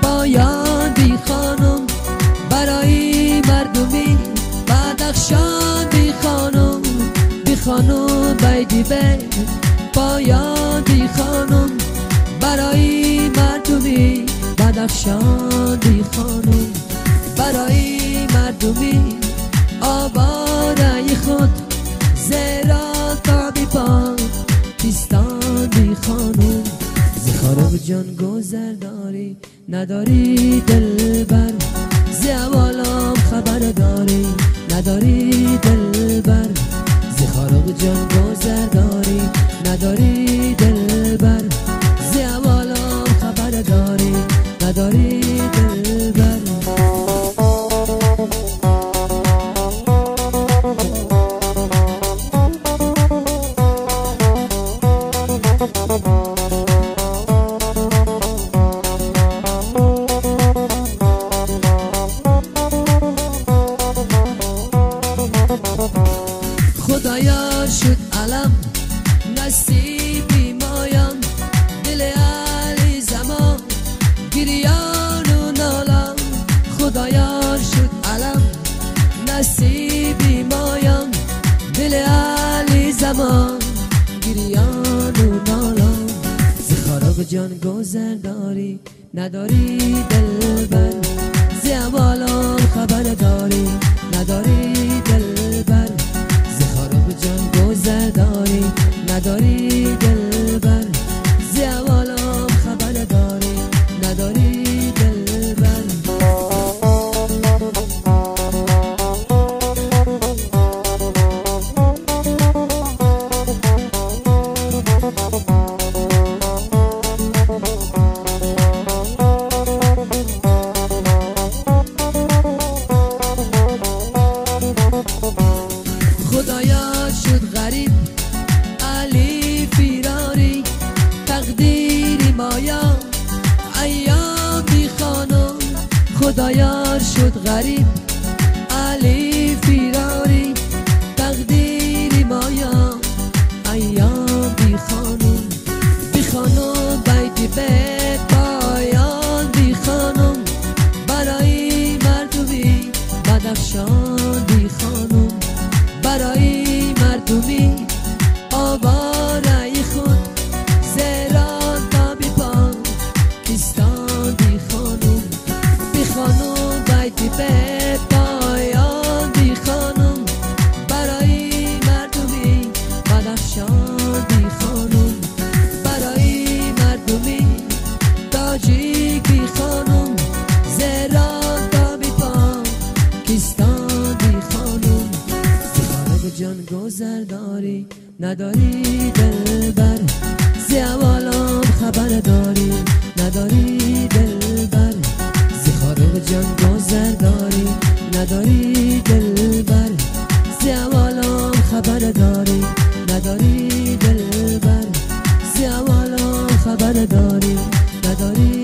پایان بی خانم برای مردمی بدخشان بی خانم، بی خانم بیدی به پایان بی خانم برای مردمی بدخشان بی خانم، برای مردمی آواره خود زیرا تا بی پاکستان بی خانم. زخارب جان گذر داری نداری دلبر، زیوالام خبر داری نداری دلبر، زخارب جان گذر داری نداری دلبر، زیوالام خبر داری نداری دلبر. خدایا شد علم نصیبی مایم، دل علی زمان گریان و نالم. خدایا شد علم نصیبی مایم، دل علی زمان گریان و نالم. زخارب جان گذر داری نداری دلبر، زیوالان خبر داری نداری دلبر، جان گذر داری نداری دلبر، زیوالام خبر داری نداری دلبر. خدایا شد غریب علی فیراری، تقدیر مایا ایام بی خانم. خدایا شد غریب علی فیراری، تقدیر مایا ایام بی خانم. بی خانم بیدی به پایان بی خانم برای مردمی بدخشان بی خانم، برای مردمی آواره خود زیران تا بی پاکستان بی خانم. بی خانم بیدی به پایان بی خانم برای مردمی بدخشان بی خانم، برای مردمی تاجیک بی خانم زیران تا بی پاکستان بی خانم. جان گذر داری نداری دلبر، زیوالام خبر داری نداری دلبر، زخارب جان گذر داری نداری دلبر، زیوالام خبر داری نداری دلبر، زیوالام خبر داری نداری